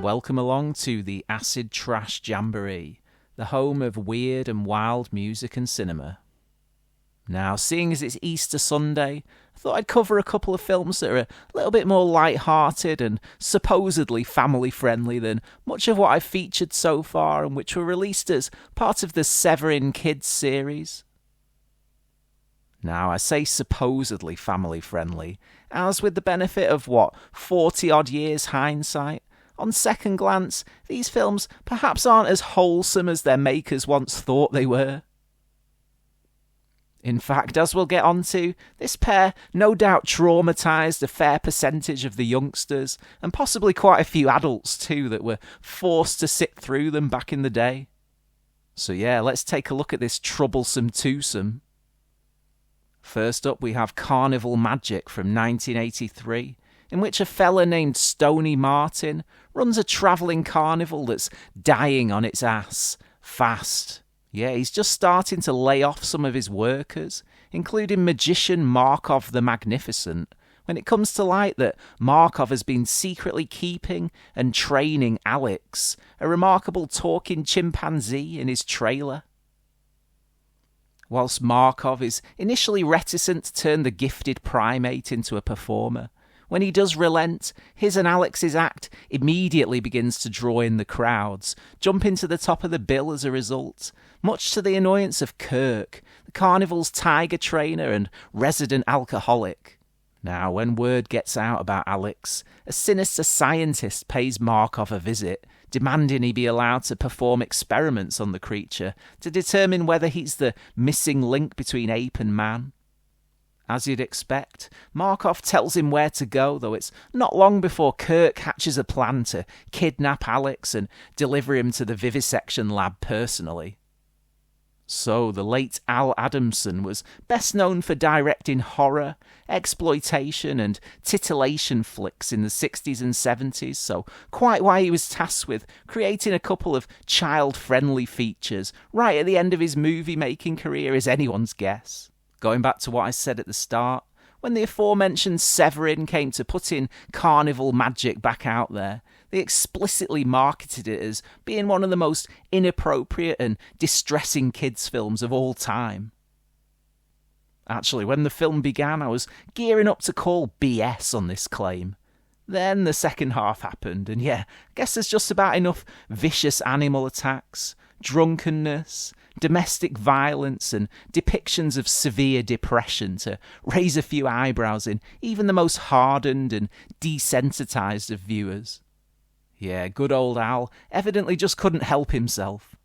welcome along to the Acid Trash Jamboree, the home of weird and wild music and cinema. Now, seeing as it's Easter Sunday, I thought I'd cover a couple of films that are a little bit more light-hearted and supposedly family-friendly than much of what I've featured so far, and which were released as part of the Severin Kids series. Now, I say supposedly family-friendly, as with the benefit of, 40-odd years hindsight, on second glance, these films perhaps aren't as wholesome as their makers once thought they were. In fact, as we'll get onto, this pair no doubt traumatised a fair percentage of the youngsters, and possibly quite a few adults too that were forced to sit through them back in the day. So yeah, let's take a look at this troublesome twosome. First up, we have Carnival Magic from 1983, in which a fella named Stoney Martin runs a travelling carnival that's dying on its ass, fast. Yeah, he's just starting to lay off some of his workers, including magician Markov the Magnificent, when it comes to light that Markov has been secretly keeping and training Alex, a remarkable talking chimpanzee, in his trailer. Whilst Markov is initially reticent to turn the gifted primate into a performer, when he does relent, his and Alex's act immediately begins to draw in the crowds, jumping to the top of the bill as a result, much to the annoyance of Kirk, the carnival's tiger trainer and resident alcoholic. Now, when word gets out about Alex, a sinister scientist pays Markov a visit, demanding he be allowed to perform experiments on the creature to determine whether he's the missing link between ape and man. As you'd expect, Markov tells him where to go, though it's not long before Kirk hatches a plan to kidnap Alex and deliver him to the vivisection lab personally. So, the late Al Adamson was best known for directing horror, exploitation and titillation flicks in the 60s and 70s, so quite why he was tasked with creating a couple of child-friendly features right at the end of his movie-making career is anyone's guess. Going back to what I said at the start, when the aforementioned Severin came to putting Carnival Magic back out there, they explicitly marketed it as being one of the most inappropriate and distressing kids' films of all time. Actually, when the film began, I was gearing up to call BS on this claim. Then the second half happened, and yeah, I guess there's just about enough vicious animal attacks, drunkenness, domestic violence and depictions of severe depression to raise a few eyebrows in even the most hardened and desensitized of viewers. Yeah, good old Al evidently just couldn't help himself.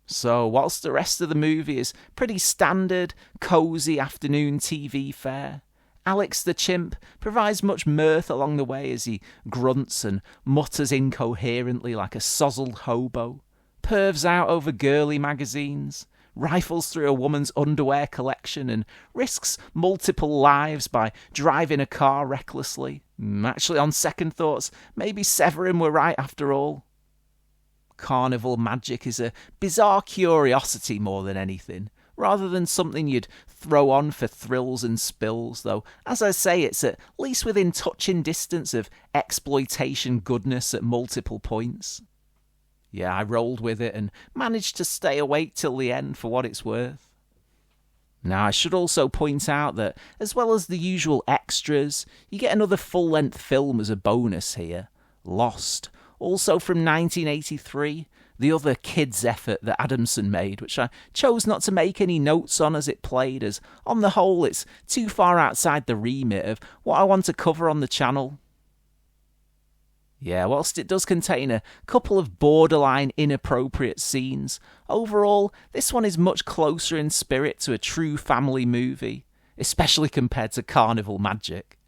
So, whilst the rest of the movie is pretty standard, cosy afternoon TV fare, Alex the chimp provides much mirth along the way as he grunts and mutters incoherently like a sozzled hobo, pervs out over girly magazines, rifles through a woman's underwear collection and risks multiple lives by driving a car recklessly. Actually, on second thoughts, maybe Severin were right after all. Carnival Magic is a bizarre curiosity more than anything, rather than something you'd throw on for thrills and spills, though, as I say, it's at least within touching distance of exploitation goodness at multiple points. Yeah, I rolled with it and managed to stay awake till the end for what it's worth. Now, I should also point out that, as well as the usual extras, you get another full-length film as a bonus here, Lost, also from 1983, the other kids' effort that Adamson made, which I chose not to make any notes on as it played, as on the whole it's too far outside the remit of what I want to cover on the channel. Yeah, whilst it does contain a couple of borderline inappropriate scenes, overall, this one is much closer in spirit to a true family movie, especially compared to Carnival Magic.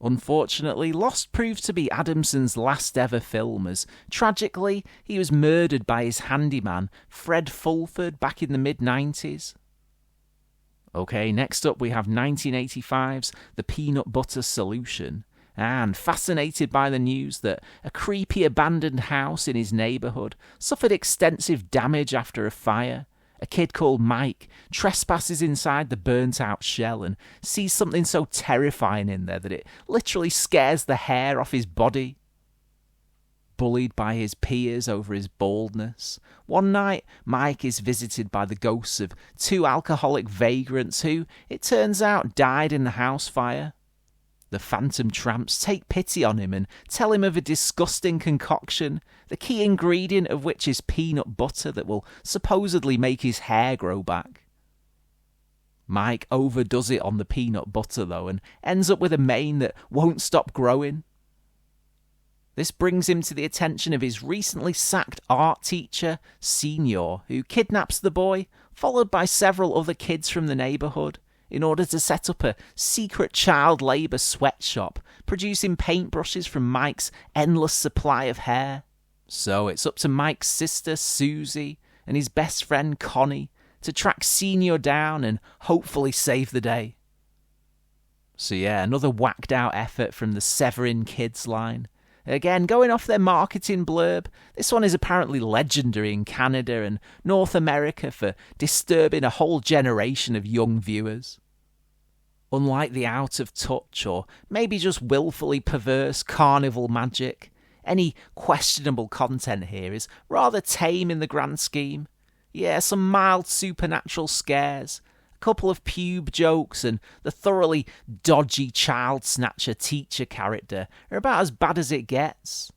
Unfortunately, Lost proved to be Adamson's last ever film, as tragically, he was murdered by his handyman, Fred Fulford, back in the mid-90s. Okay, next up we have 1985's The Peanut Butter Solution. And fascinated by the news that a creepy abandoned house in his neighbourhood suffered extensive damage after a fire, A kid called Mike trespasses inside the burnt-out shell and sees something so terrifying in there that it literally scares the hair off his body. Bullied by his peers over his baldness, one night Mike is visited by the ghosts of two alcoholic vagrants who, it turns out, died in the house fire. The phantom tramps take pity on him and tell him of a disgusting concoction, the key ingredient of which is peanut butter that will supposedly make his hair grow back. Mike overdoes it on the peanut butter, though, and ends up with a mane that won't stop growing. This brings him to the attention of his recently sacked art teacher, Senior, who kidnaps the boy, followed by several other kids from the neighbourhood, in order to set up a secret child labour sweatshop, producing paintbrushes from Mike's endless supply of hair. So it's up to Mike's sister, Susie, and his best friend, Connie, to track Senior down and hopefully save the day. So yeah, another whacked out effort from the Severin Kids line. Again, going off their marketing blurb, this one is apparently legendary in Canada and North America for disturbing a whole generation of young viewers. Unlike the out-of-touch or maybe just willfully perverse Carnival magic, any questionable content here is rather tame in the grand scheme. Yeah, some mild supernatural scares, a couple of pube jokes, and the thoroughly dodgy child snatcher teacher character are about as bad as it gets.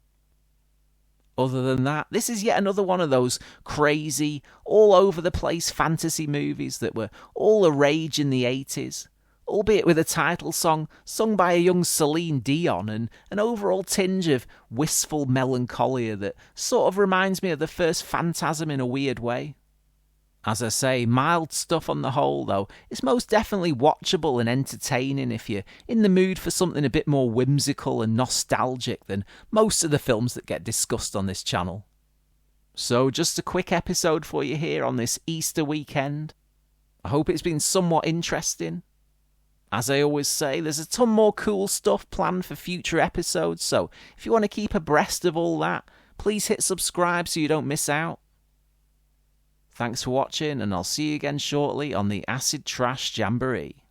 Other than that, this is yet another one of those crazy, all-over-the-place fantasy movies that were all the rage in the 80s, albeit with a title song sung by a young Celine Dion and an overall tinge of wistful melancholia that sort of reminds me of the first Phantasm in a weird way. As I say, mild stuff on the whole, though. It's most definitely watchable and entertaining if you're in the mood for something a bit more whimsical and nostalgic than most of the films that get discussed on this channel. So, just a quick episode for you here on this Easter weekend. I hope it's been somewhat interesting. As I always say, there's a ton more cool stuff planned for future episodes, so if you want to keep abreast of all that, please hit subscribe so you don't miss out. Thanks for watching, and I'll see you again shortly on the Acid Trash Jamboree.